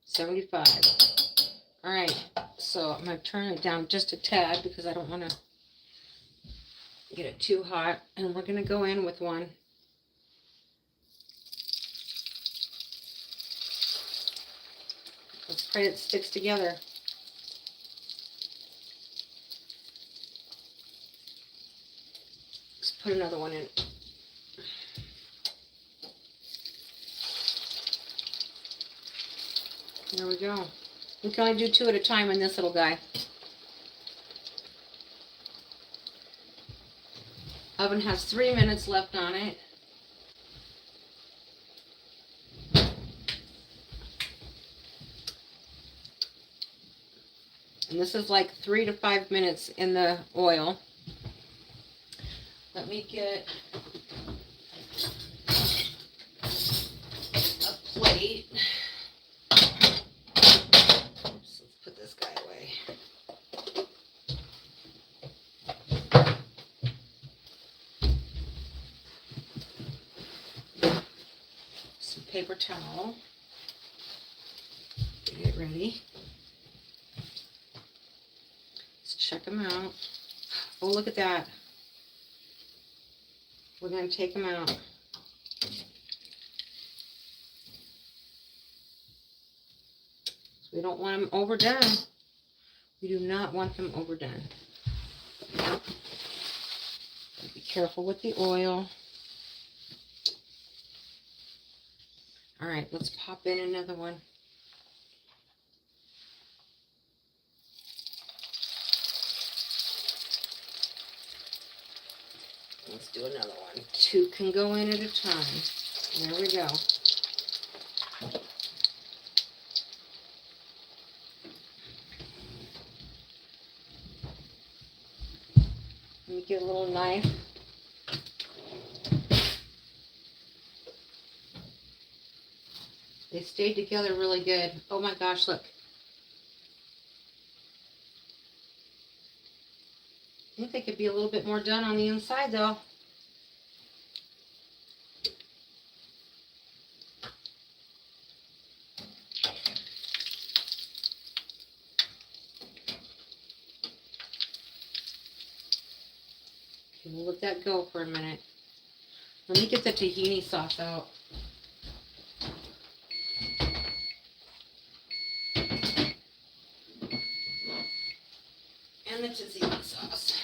$75. All right, so I'm going to turn it down just a tad because I don't want to get it too hot. And we're going to go in with one. Let's pray it sticks together. Let's put another one in. There we go. We can only do 2 at a time in this little guy. Oven has 3 minutes left on it. And this is like 3 to 5 minutes in the oil. Let me get a plate. Oops, let's put this guy away. Some paper towel. Get it ready. Let's check them out. Oh, look at that. We're going to take them out. We don't want them overdone. We do not want them overdone. Be careful with the oil. All right, let's pop in another one. Let's do another one. 2 can go in at a time. There we go. Let me get a little knife. They stayed together really good. Oh my gosh, look. I think they could be a little bit more done on the inside though. Okay, we'll let that go for a minute. Let me get the tahini sauce out. And the tzatziki sauce.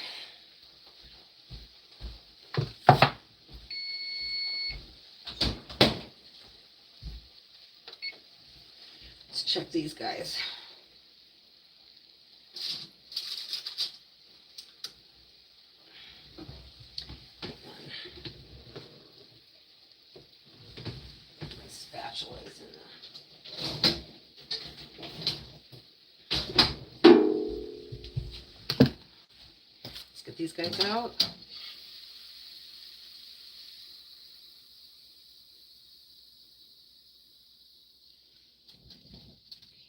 Let's check these guys. My spatula is in there. Let's get these guys out.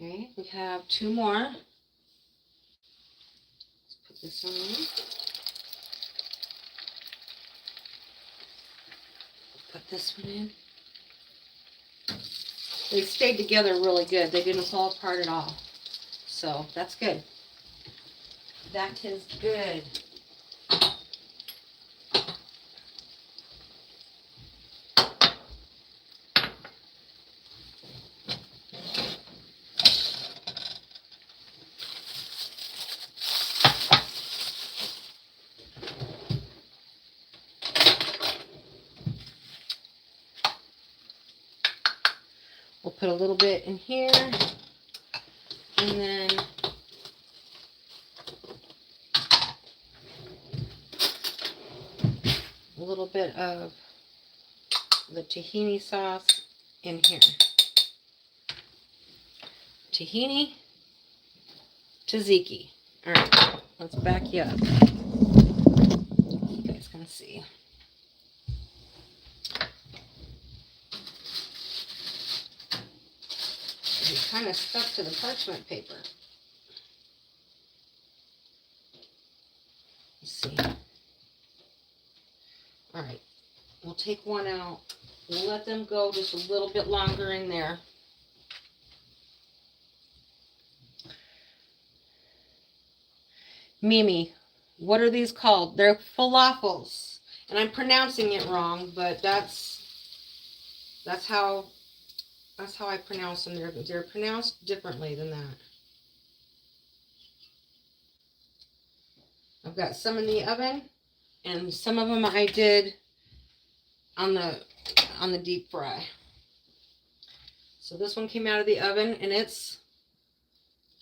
Okay, we have 2 more. Let's put this one in. Put this one in. They stayed together really good. They didn't fall apart at all. So that's good. That is good. We'll put a little bit in here, and then a little bit of the tahini sauce in here. Tahini, tzatziki. All right, let's back you up. You guys can see. It's kind of stuck to the parchment paper. Let's see. All right, we'll take one out. We'll let them go just a little bit longer in there. Mimi, what are these called? They're falafels. And I'm pronouncing it wrong, but that's how I pronounce them. They're pronounced differently than that. I've got some in the oven, and some of them I did on the deep fry. So this one came out of the oven, and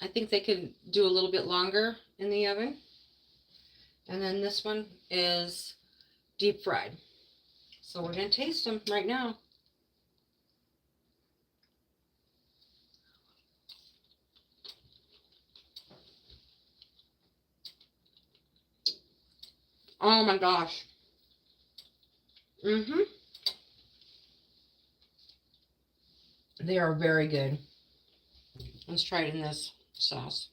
I think they could do a little bit longer in the oven. And then this one is deep fried. So we're going to taste them right now. Oh my gosh. They are very good. Let's try it in this sauce.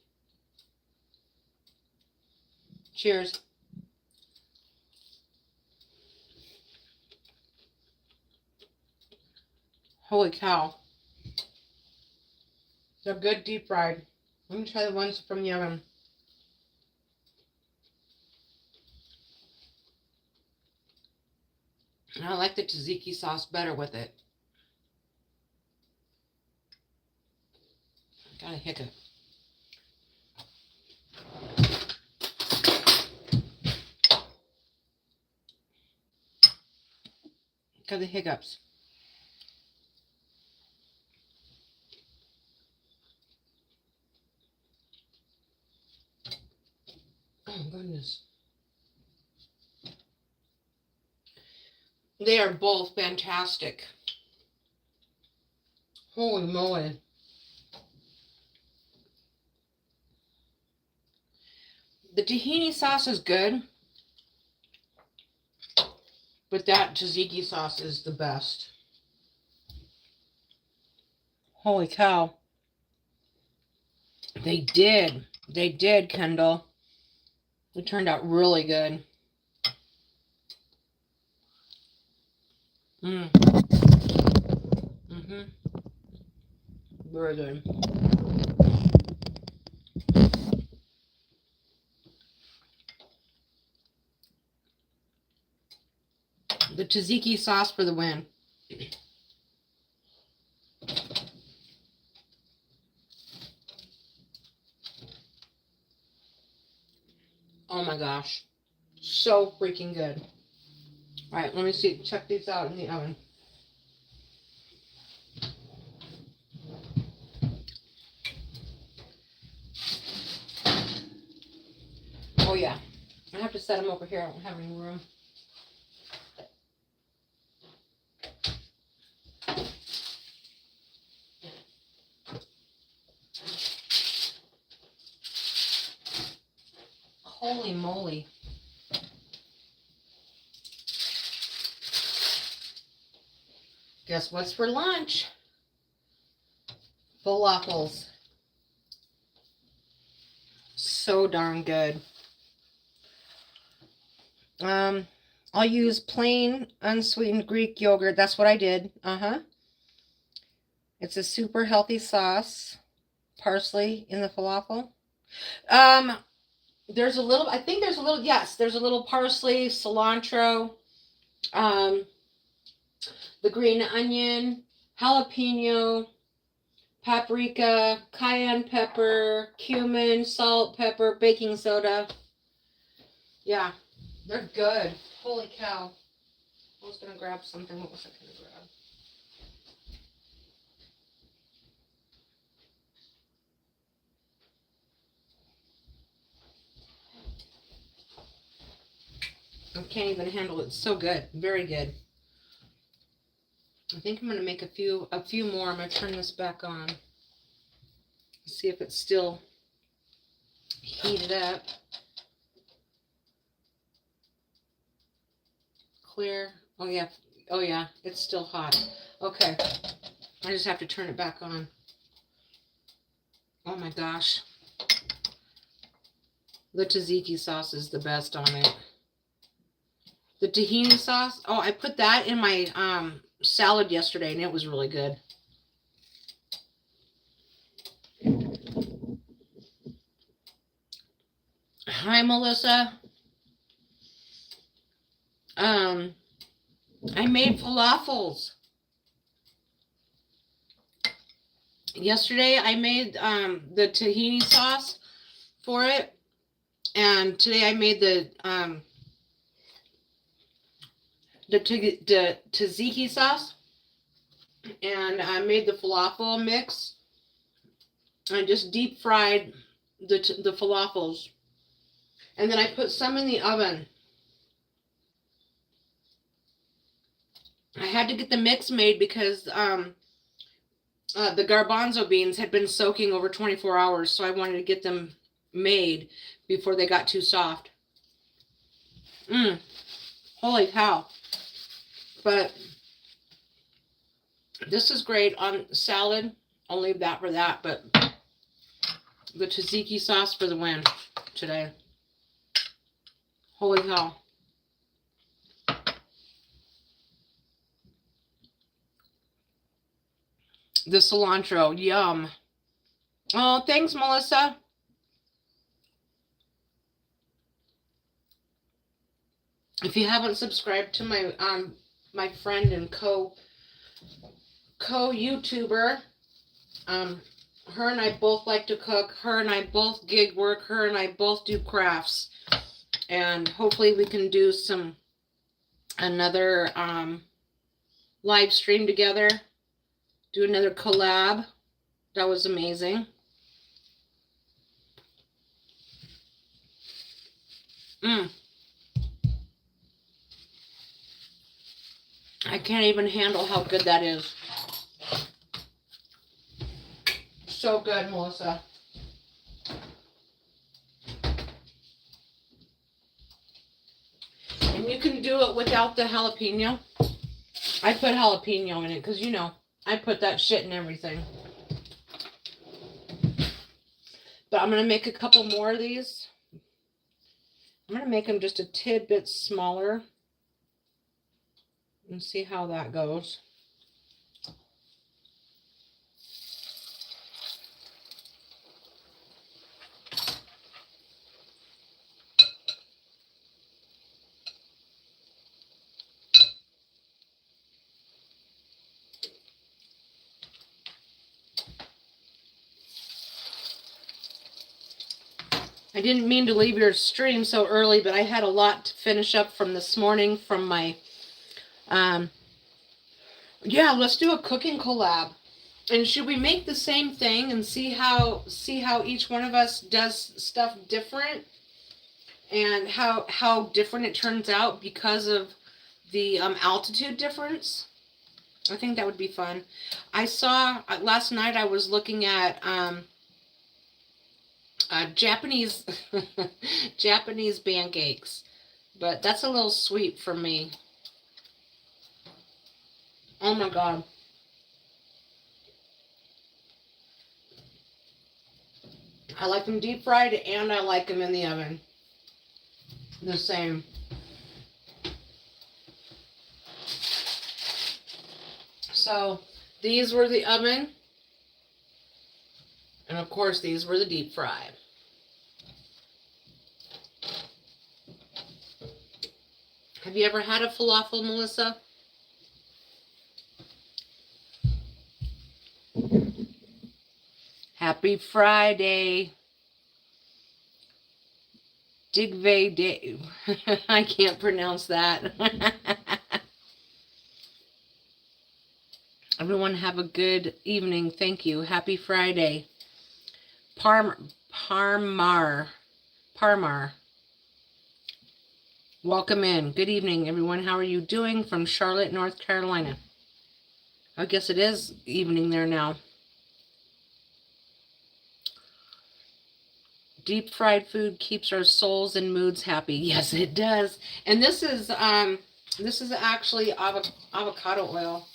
Cheers. Holy cow. They're good deep fried. Let me try the ones from the oven. And I like the tzatziki sauce better with it. Got a hiccup. Got the hiccups. Oh goodness. They are both fantastic. Holy moly. The tahini sauce is good, but that tzatziki sauce is the best. Holy cow. They did. They did, Kendall. It turned out really good. Very good. The tzatziki sauce for the win. Oh my gosh. So freaking good. All right, let me see. Check these out in the oven. Oh yeah. I have to set them over here. I don't have any room. Holy moly. Guess what's for lunch? Falafels. So darn good. I'll use plain unsweetened Greek yogurt. That's what I did. It's a super healthy sauce. Parsley in the falafel. There's a little, I think there's a little, yes, there's a little parsley, cilantro, the green onion, jalapeno, paprika, cayenne pepper, cumin, salt, pepper, baking soda. Yeah, they're good. Holy cow. I was going to grab something. What was I going to grab? I can't even handle it. It's so good. Very good. I think I'm going to make a few more. I'm going to turn this back on. See if it's still heated up. Clear. Oh yeah. Oh yeah. It's still hot. Okay. I just have to turn it back on. Oh my gosh. The tzatziki sauce is the best on it. The tahini sauce. Oh, I put that in my salad yesterday and it was really good. Hi, Melissa. I made falafels. Yesterday I made the tahini sauce for it. And today I made the tzatziki sauce. And I made the falafel mix. I just deep fried the falafels. And then I put some in the oven. I had to get the mix made because the garbanzo beans had been soaking over 24 hours. So I wanted to get them made before they got too soft. Holy cow. But this is great on salad. I'll leave that for that. But the tzatziki sauce for the win today. Holy cow. The cilantro. Yum. Oh, thanks, Melissa. If you haven't subscribed to my my friend and co-YouTuber, her and I both like to cook. Her and I both gig work. Her and I both do crafts. And hopefully we can do another live stream together. Do another collab. That was amazing. I can't even handle how good that is. So good, Melissa. And you can do it without the jalapeno. I put jalapeno in it because, you know, I put that shit in everything. But I'm going to make a couple more of these. I'm going to make them just a tidbit smaller. And see how that goes. I didn't mean to leave your stream so early, but I had a lot to finish up from this morning from my, yeah, let's do a cooking collab. And should we make the same thing and see how each one of us does stuff different and how different it turns out because of the altitude difference? I think that would be fun. I saw last night I was looking at Japanese Japanese pancakes, but that's a little sweet for me. Oh my god. I like them deep fried and I like them in the oven. The same. So these were the oven. And of course these were the deep fried. Have you ever had a falafel, Melissa? Happy Friday. Digve Day. I can't pronounce that. Everyone have a good evening. Thank you. Happy Friday. Parmar. Welcome in. Good evening, everyone. How are you doing? From Charlotte, North Carolina. I guess it is evening there now. Deep fried food keeps our souls and moods happy. Yes, it does. And this is actually avocado oil.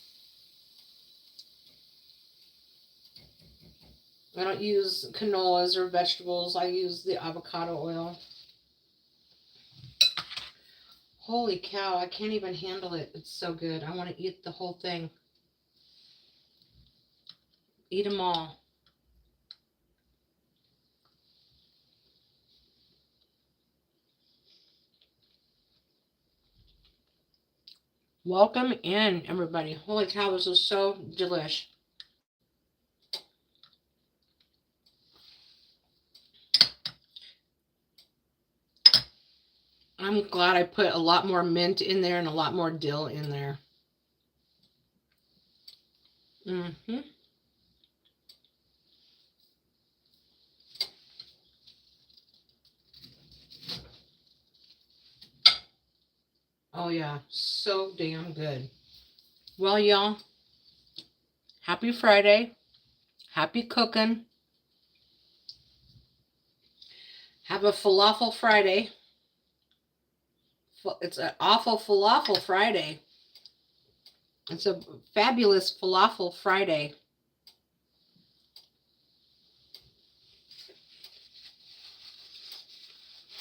I don't use canolas or vegetables. I use the avocado oil. Holy cow, I can't even handle it. It's so good. I want to eat the whole thing. Eat them all. Welcome in, everybody. Holy cow, this is so delish. I'm glad I put a lot more mint in there and a lot more dill in there. Oh yeah, so damn good. Well, y'all, happy Friday. Happy cooking. Have a falafel Friday. It's an awful falafel Friday. It's a fabulous falafel Friday.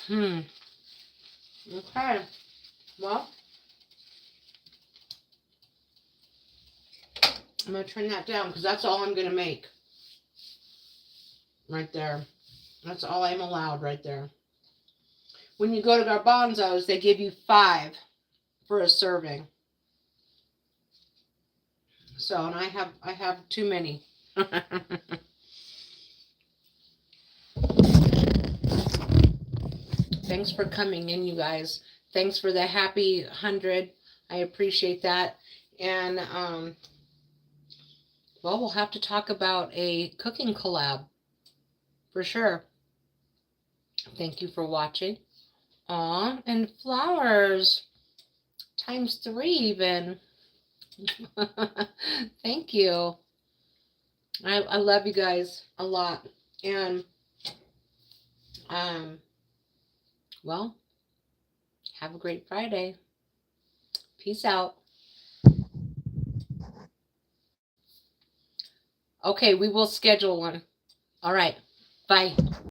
Okay. Well, I'm going to turn that down because that's all I'm going to make. Right there. That's all I'm allowed right there. When you go to Garbanzo's, they give you 5 for a serving. So, and I have too many. Thanks for coming in, you guys. Thanks for the happy 100. I appreciate that. And well, we'll have to talk about a cooking collab for sure. Thank you for watching. Aw, and flowers ×3 even. Thank you. I love you guys a lot. And well, have a great Friday. Peace out. Okay, we will schedule one. All right. Bye.